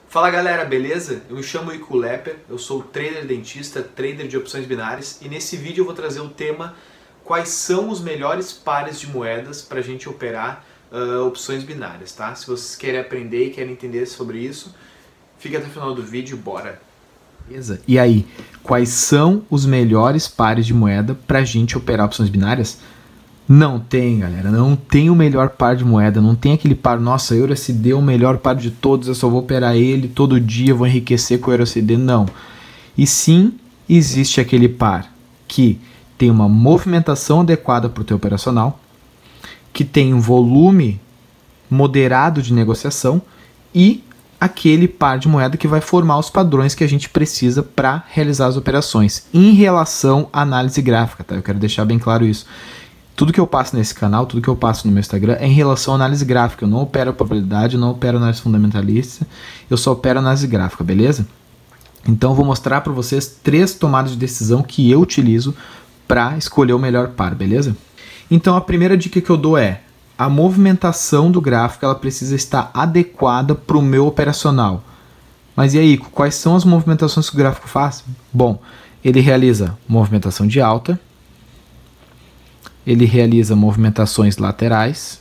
Fala galera, beleza? Eu me chamo Ico Lepper, eu sou trader dentista, trader de opções binárias e nesse vídeo eu vou trazer o tema quais são os melhores pares de moedas para a gente operar opções binárias, tá? Se vocês querem aprender e querem entender sobre isso, fica até o final do vídeo, bora! Beleza? E aí, quais são os melhores pares de moeda para a gente operar opções binárias? Não tem, galera, não tem o melhor par de moeda, não tem aquele par, nossa, EURUSD é o melhor par de todos, eu só vou operar ele todo dia, vou enriquecer com o EURUSD, não. E sim, existe aquele par que tem uma movimentação adequada para o teu operacional, que tem um volume moderado de negociação e aquele par de moeda que vai formar os padrões que a gente precisa para realizar as operações. Em relação à análise gráfica, tá? Eu quero deixar bem claro isso. Tudo que eu passo nesse canal, tudo que eu passo no meu Instagram é em relação à análise gráfica. Eu não opero probabilidade, eu não opero análise fundamentalista, eu só opero análise gráfica, beleza? Então eu vou mostrar para vocês 3 tomadas de decisão que eu utilizo para escolher o melhor par, beleza? Então a primeira dica que eu dou é: a movimentação do gráfico ela precisa estar adequada para o meu operacional. Mas e aí, quais são as movimentações que o gráfico faz? Bom, ele realiza movimentação de alta, ele realiza movimentações laterais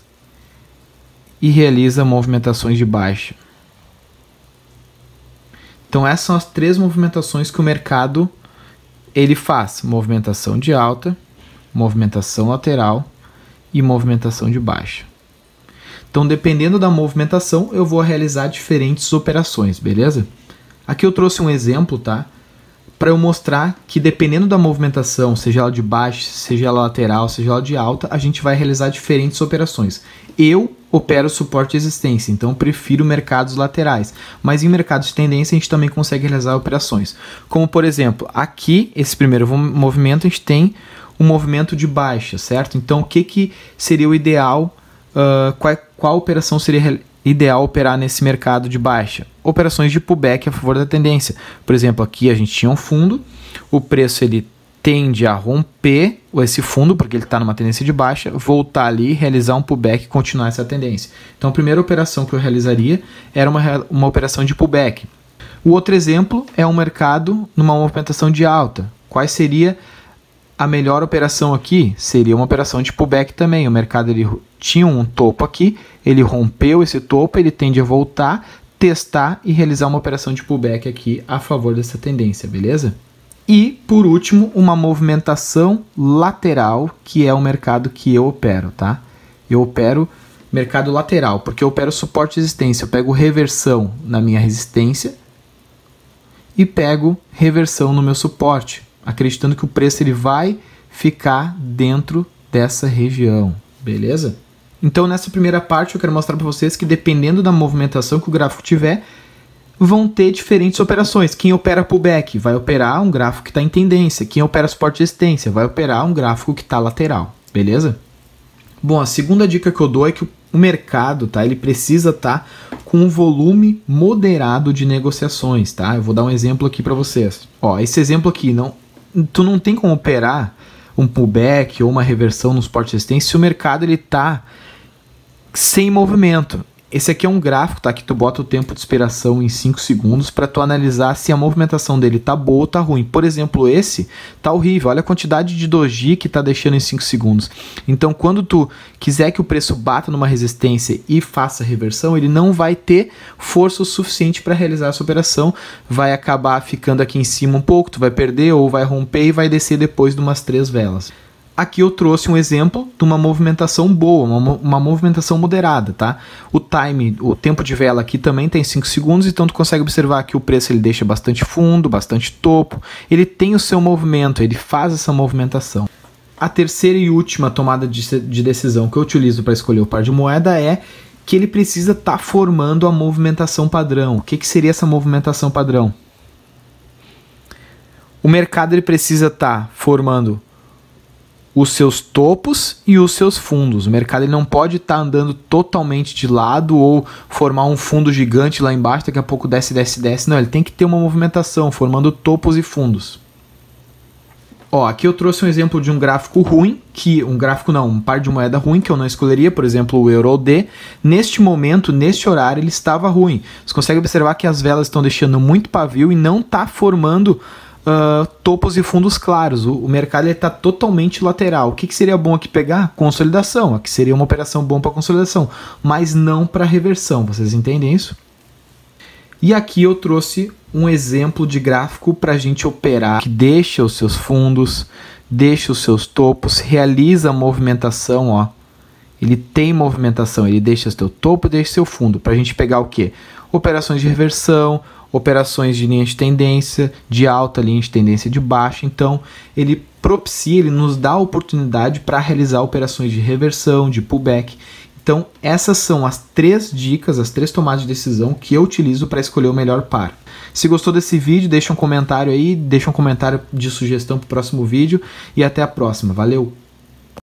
e realiza movimentações de baixa. Então essas são as 3 movimentações que o mercado ele faz: movimentação de alta, movimentação lateral e movimentação de baixa. Então, dependendo da movimentação, eu vou realizar diferentes operações, beleza? Aqui eu trouxe um exemplo, tá? Para eu mostrar que dependendo da movimentação, seja ela de baixa, seja ela lateral, seja ela de alta, a gente vai realizar diferentes operações. Eu opero suporte e resistência, então eu prefiro mercados laterais, mas em mercados de tendência a gente também consegue realizar operações. Como por exemplo, aqui, esse primeiro movimento, a gente tem um movimento de baixa, certo? Então o que seria o ideal, qual operação seria ideal operar nesse mercado de baixa? Operações de pullback a favor da tendência. Por exemplo, aqui a gente tinha um fundo, o preço ele tende a romper esse fundo, porque ele está numa tendência de baixa, voltar ali, realizar um pullback e continuar essa tendência. Então a primeira operação que eu realizaria era uma operação de pullback. O outro exemplo é um mercado numa movimentação de alta. Qual seria a melhor operação aqui? Seria uma operação de pullback também. O mercado ele tinha um topo aqui, ele rompeu esse topo, ele tende a voltar, testar e realizar uma operação de pullback aqui a favor dessa tendência, beleza? E, por último, uma movimentação lateral, que é o mercado que eu opero, tá? Eu opero mercado lateral, porque eu opero suporte e resistência. Eu pego reversão na minha resistência e pego reversão no meu suporte, acreditando que o preço ele vai ficar dentro dessa região, beleza? Então nessa primeira parte eu quero mostrar para vocês que dependendo da movimentação que o gráfico tiver, vão ter diferentes operações. Quem opera pullback vai operar um gráfico que está em tendência, quem opera suporte e resistência vai operar um gráfico que está lateral, beleza? Bom, a segunda dica que eu dou é que o mercado, tá, ele precisa estar com um volume moderado de negociações, tá? Eu vou dar um exemplo aqui para vocês. Ó, esse exemplo aqui, tu não tem como operar um pullback ou uma reversão no suporte e resistência se o mercado ele tá sem movimento. Esse aqui é um gráfico, tá, que tu bota o tempo de expiração em 5 segundos para tu analisar se a movimentação dele tá boa ou tá ruim. Por exemplo, esse tá horrível. Olha a quantidade de doji que tá deixando em 5 segundos. Então, quando tu quiser que o preço bata numa resistência e faça reversão, ele não vai ter força o suficiente para realizar essa operação. Vai acabar ficando aqui em cima um pouco, tu vai perder ou vai romper e vai descer depois de umas 3 velas. Aqui eu trouxe um exemplo de uma movimentação boa, uma movimentação moderada, tá? O time, o tempo de vela aqui também tem 5 segundos, então tu consegue observar que o preço ele deixa bastante fundo, bastante topo, ele tem o seu movimento, ele faz essa movimentação. A terceira e última tomada de decisão que eu utilizo para escolher o par de moeda é que ele precisa estar formando a movimentação padrão. O que seria essa movimentação padrão? O mercado ele precisa estar formando os seus topos e os seus fundos. O mercado ele não pode estar andando totalmente de lado ou formar um fundo gigante lá embaixo, daqui a pouco desce, desce, desce. Não, ele tem que ter uma movimentação, formando topos e fundos. Ó, aqui eu trouxe um exemplo de um gráfico ruim, um par de moeda ruim, que eu não escolheria, por exemplo, o EURUSD. Neste momento, neste horário, ele estava ruim. Você consegue observar que as velas estão deixando muito pavio e não está formando topos e fundos claros. O mercado está totalmente lateral. O que seria bom aqui pegar? Consolidação. Aqui seria uma operação boa para consolidação, mas não para reversão. Vocês entendem isso? E aqui eu trouxe um exemplo de gráfico para a gente operar, que deixa os seus fundos, deixa os seus topos, realiza a movimentação, ó. Ele tem movimentação, ele deixa seu topo e deixa seu fundo, para a gente pegar o quê? Operações de reversão, operações de linha de tendência, de alta, linha de tendência de baixa. Então, ele propicia, ele nos dá a oportunidade para realizar operações de reversão, de pullback. Então, essas são as 3 dicas, as 3 tomadas de decisão que eu utilizo para escolher o melhor par. Se gostou desse vídeo, deixa um comentário aí, deixa um comentário de sugestão para o próximo vídeo e até a próxima. Valeu!